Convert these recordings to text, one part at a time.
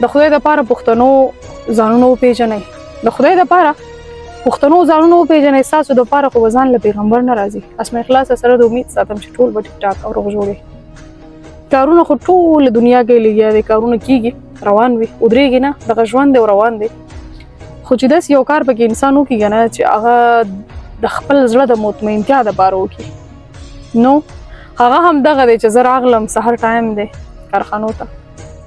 د خدای دپاره پښتنو ځانونه وپېژنئ، د خدای دپاره پښتنو ځانونه وپېژنئ. ستاسو دپاره خو به ځان له پیغمبر نه راځي. اسماء اخلاص سره د امید ساتم چې ټول به ټیک ټاک او روغ جوړې. کارونه خو ټول دنیا کې لګیا دي، کارونه کېږي، روان وي، ودرېږي نه، دغه ژوند دی او روان دی. خو چې داسې یو کار پکې انسان وکړي که نه چې هغه د خپل زړه د مطمئنتیا دپاره وکړي، نو هغه هم دغه دی چې زه راغلم سحر ټایم دی کارخانو ته.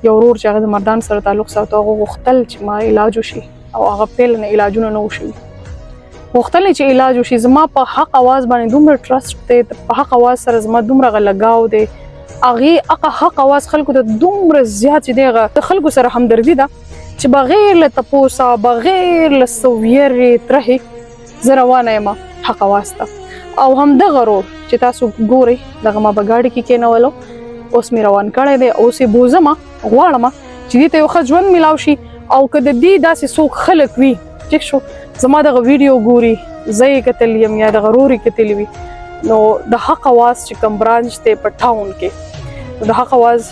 یو ورور چې هغه د مردان سره تعلق ساتو هغه غوښتل چې ما علاج وشي او هغه پیل نه علاجونه نه وشوي. غوښتل چې علاج وشي. زما په حق اواز باندې دومره ټرسټ دی، په حق اواز سره زما دومره هغه لګاو دی، هغه حق اواز خلکو ته دومره زیات چې دی هغه د خلکو سره همدردي ده چې بغیر له تپوسه، بغیر له سویرې ترهې زه روانه یم حق اواز ته. او همدغه ورور چې تاسو ګورئ دغه ما په ګاډي کې کېنولو، اوس مې روان کړی دی، اوس یې بوزمه، غواړم چې دې ته یو ښه ژوند میلاو شي. او که د دې داسې څوک خلک وي ټیک شو، زما دغه ویډیو ګوري، زه یې کتلی یم یا دغه ورور یې کتلی وي، نو د حق اواز چې کوم برانچ دی په ټاون کې، د حق اواز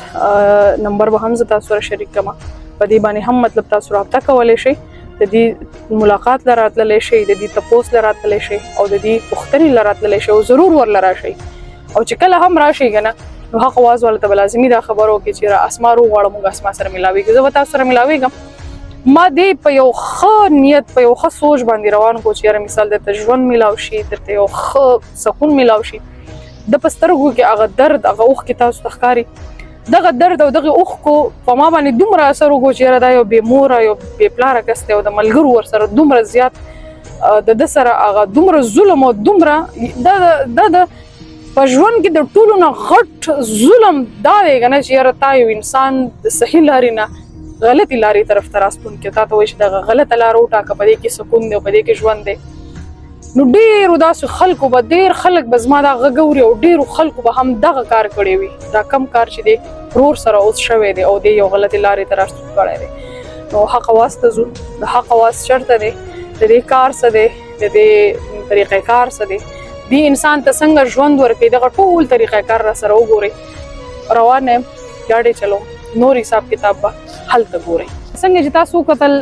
نمبر به هم زه تاسو سره شریک کړم. په دې باندې هم مطلب تاسو رابطه کولی شئ، د دې ملاقات له راتللی شئ، د دې تپوس له راتللی شئ او د دې پوښتنې له راتللی شئ او ضرور ورله راشئ. او چې کله هم راشئ که نه نو حق اواز والا ته به لازمي دا خبر وکړي چې اسما روغواړه موږ اسما سره ملاویږو. زه به تاسو سره ملاویږم. ما دې په یو ښه نیت، په یو ښه سوچ باندې روان کړو چې یاره مثال درته ژوند میلاو شي، درته یو ښه سکون میلاو شي. د په سترګو کې هغه درد، هغه اوښکې تاسو ته ښکاري، دغه درد او دغه اوښکو په ما باندې دومره اثر وکړو چې یاره دا یو بې موره، یو بې پلاره کس دی او د ملګرو ورسره دومره زیات د ده سره هغه دومره ظلم او دومره د په ژوند کې د ټولو نه غټ ظلم دا دی که نه چې یاره تا یو انسان د صحیح لارې نه غلطې لارې طرف ته راستون کړي، تا ته وایي چې دغه غلطه لاره وټاکه، په دې کې سکون دی او په دې کې ژوند دی. نو ډېرو داسې خلکو به، ډېر خلک به زما دا غږ اوري او ډېرو خلکو به هم دغه کار کړی وي، دا کم کار چې دی ورور سره اوس شوی دی او دی یو غلطې لارې ته راستون کړی دی. نو حق اواز ته ځو. د حق اواز چېرته دی، د دې کار څه دی، د دې طریقې کار څه دی، دی انسان ته څنګه ژوند ورکوي، دغه ټول طریقه کار را سره وګورئ. روان یم، ګاډی چلوم، نور حساب کتاب به هلته ګورئ. څنګه چې تاسو وکتل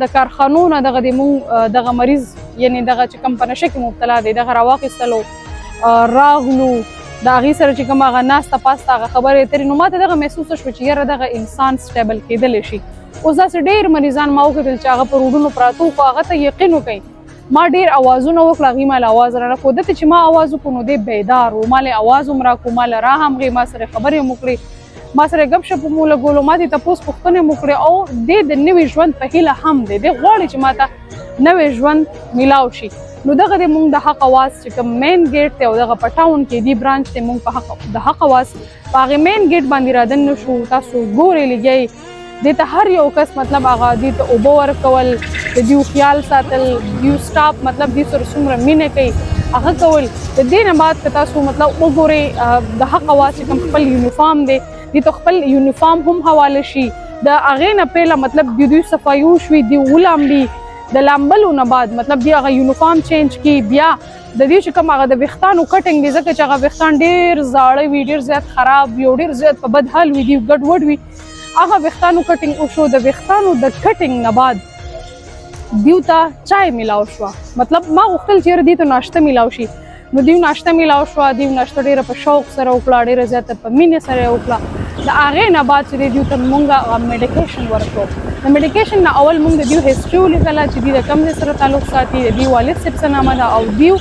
د کارخانو نه دغه د مونږ دغه مریض، یعنې دغه چې کوم په نشه کې مبتلا دی، دغه راواخیستلو، راغلو، د هغې سره چې کوم هغه ناسته پاسته هغه خبرې اترې، نو ما ته دغه محسوسه شوه چې یاره دغه انسان سټیبل کېدلی شي. اوس داسې ډېر مریضان ما وکتل چې هغه په روډونو پراته خو هغه ته یقین وکئ. ما ډېر اوازونه وکړه، هغوی ماله اواز رانه کړو. دته چې ما اواز وکړو نو دی بیدار و، ما له اواز هم راکړو، ما له را هم غی، ما سره خبرې هم وکړې، ما سره ګپ شپ مو لګولو، ما دې تپوس پوښتنې هم وکړې او دی د نوي ژوند په هیله هم دی، دی غواړي چې ما ته نوی ژوند میلاو شي. نو دغه د مونږ د حق اواز چې کوم مین ګیټ دی او دغه په ټاون کې دی برانچ دی، مونږ په د حق اواز په هغې مین ګیټ باندې رادننه شو. تاسو ګورئ لګیئ، دې ته هر یو کس مطلب هغه دې ته اوبه ورکول، د دیو خیال ساتل، دیو سټاف مطلب دې سره څومره مینه کوي هغه کول. د دې نه بعد که تاسو مطلب وګورئ د حق اواز چې کوم خپل یونیفارم دی، دې ته خپل یونیفارم هم حواله شي. د هغې نه پهله مطلب د دوی صفایي وشوي، دی ولامبي، د لامبلو نه بعد مطلب دی هغه یونیفارم چینج کړي. بیا د دې چې کوم هغه د ویښتانو کټنګ دی، ځکه چې هغه ویښتان ډېر زاړه وي، ډېر زیات خراب وي او ډېر زیات په بد حال وي، دی ګډوډ وي. هغه ویښتانو کټنګ وشو. د ویښتانو د کټنګ نه بعد دیو ته چای میلاو شوه. مطلب ما غوښتل چې یاره دې ته ناشته میلاو شي، نو دیو ناشته میلاو شوه. دیو ناشته ډېره په شوق سره وکړه، ډېره زیاته په مینې سره یې وکړه. د هغې نه بعد چې دیو ته مونږ میډیکیشن ورکړو. د میډیکیشن نه اول مونږ د دیو هسټري ولیکله چې دوی د کوم ځای سره تعلق ساتي، د دیو والد صاحب څه نامه ده او دیو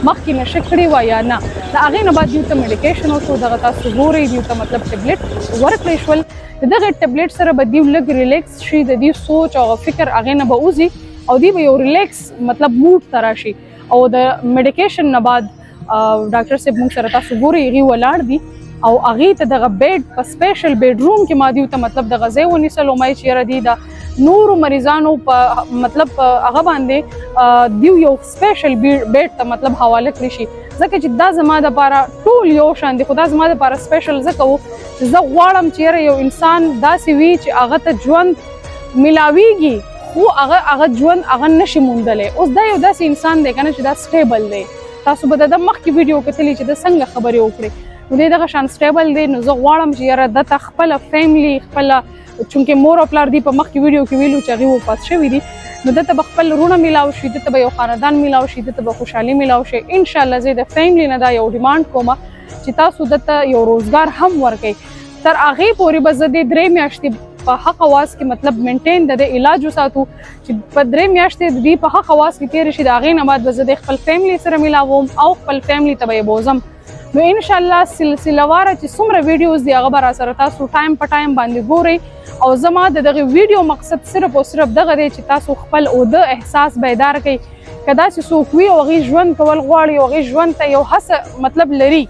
مخکې نشه کړې وه یا نه. د هغې نه بعد دیو ته میډیکیشن وشو. دغه تاسو ګورئ دیو ته مطلب ټبلیټ ورکړی شول. د دغه ټبلیټ سره به دیو لږ ریلیکس شي، د دیو سوچ او فکر هغې نه به وځي او دی به یو ریلیکس مطلب موډ ته راشي. او د میډیکیشن نه بعد ډاکټر صاحب مونږ سره تاسو ګورئ هغې ولاړ دي او هغې ته دغه بیډ په سپیشل بیډ روم کې ما دیو ته مطلب دغه ځای ونیسلو. ما چې یاره دی د نورو مریضانو په مطلب هغه باندې دیو یو سپیشل بیډ ته مطلب حواله کړی شي، ځکه چې دا زما دپاره ټول یو شان دي، خو دا زما دپاره سپیشل ځکه و چې زه غواړم چې یاره یو انسان داسې وي چې هغه ته ژوند میلاویږي خو هغه ژوند هغه نشي موندلی. اوس دا یو داسې انسان دی که نه چې دا سټیبل دی. تاسو به د ده مخکې ویډیو کتلی چې د څنګه خبرې وکړې. نو دې دغه شان سټیبل دی. نو زه غواړم چې یاره دته خپله فیملی خپله چونکې مور او پلار دی په مخکې ویډیو کې ویلو چې هغې وفات شوي دي نو دته به خپل وروڼه میلاو شي دته به یو خاندان میلاو شي دته به خوشحالي میلاو شي. انشاءالله زه د فیملی نه دا یو ډیمانډ کوم چې تاسو دته یو روزګار هم ورکړئ. تر هغې پورې به زه د 3 میاشتې په حق اواز کې مطلب مینټین د علاج وساتو چې په 3 میاشتې د دې په حق اواز کې تېرې شي. د هغې نه بعد به زه د خپل فیملی سره میلاوم او خپل فیملی ته به یې بوزم. نو انشاءالله سلسله واره چې څومره ویډیوز دي هغه به راسره تاسو ټایم په ټایم باندې ګورئ او زما د دغه ویډیو مقصد صرف او صرف دغه دی چې تاسو خپل اوده احساس بیدار کړئ. که داسې څوک وي او هغې ژوند کول غواړي او هغې ژوند ته یو هڅه مطلب لري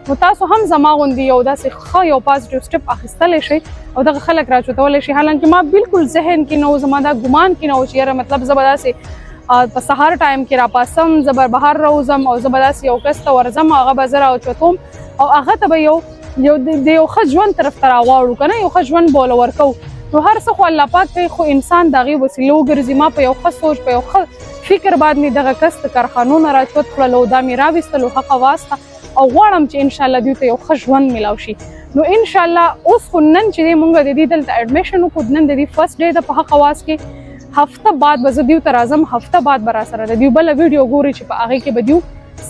نو تاسو هم زما غوندې یو داسې ښه یو پازیټیو سټپ اخیستلی شئ او دغه خلک راچوتولی شي. حالانکه ما بالکل ذهن کې نه و زما دا ګمان کې نه و چې یاره مطلب زه به داسې په سهار ټایم کې راپاسم زه به بهر راوځم او زه به داسې یو کس ته ورځم هغه به زه راوچوتوم او هغه ته به یو د یو ښه ژوند طرف ته راواړو که نه یو ښه ژوند به ورله ورکوو. نو هر څه خو الله پاک کوي خو انسان د هغې وسیله وګرځي. ما په یو ښه سوچ په یو ښه فکر باندې مې دغه کس د کارخانو نه راچوت کړل او دا مې راویستلو حق اواز ته او غواړم چې انشاءالله دوی ته یو ښه ژوند میلاو شي. نو انشاءالله اوس خو نن چې دی مونږ د دې دلته اډمیشن وکړو نن د دې فرست ډے ده په حق اواز کې. هفته بعد به زه دیو ته راځم هفته بعد به راسره د دیو بله ویډیو ګوري چې په هغې کې به دیو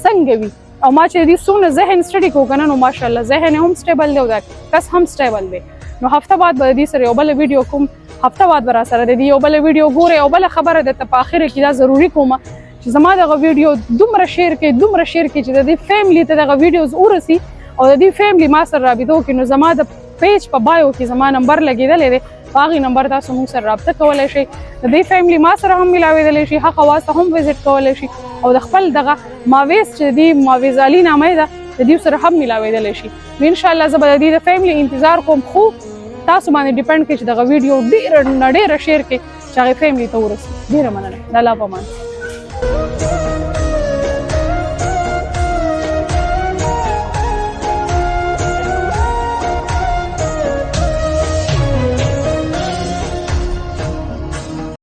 څنګه وي او ما چې د دې څومره ذهن سټډي کوو که نه نو ماشاءالله ذهن هم سټیبل دی او دا کس هم سټیبل دی. نو هفته بعد به د دې سره یو بله ویډیو کوم هفته بعد به راسره د دې یو بله ویډیو ګورئ او بله خبره درته په اخره کې دا ضروري کومه چې زما دغه ویډیو دومره شیر کړئ چې د دې فیملی ته دغه ویډیوز ورسي او د دې فیملی ما سره رابطه وکړي. نو زما د پیج په بایو کې زما نمبر لګېدلی دی په هغې نمبر تاسو موږ سره رابطه کولی شئ. د دې فیملی ما سره هم میلاوېدلی شي حق اواز ته هم وزټ کولی شي او د خپل دغه ماویز چې دی ماویز علي نامه ده د دې سره هم میلاوېدلی شي. نو انشاءالله زه به د دې د فیملی انتظار کوم خو تاسو باندې ډیپینډ کړي چې دغه ویډیو ډېره نه ډېره شیر کړئ چې هغې فیملی ته ورسي. ډېره مننه. د الله په امان.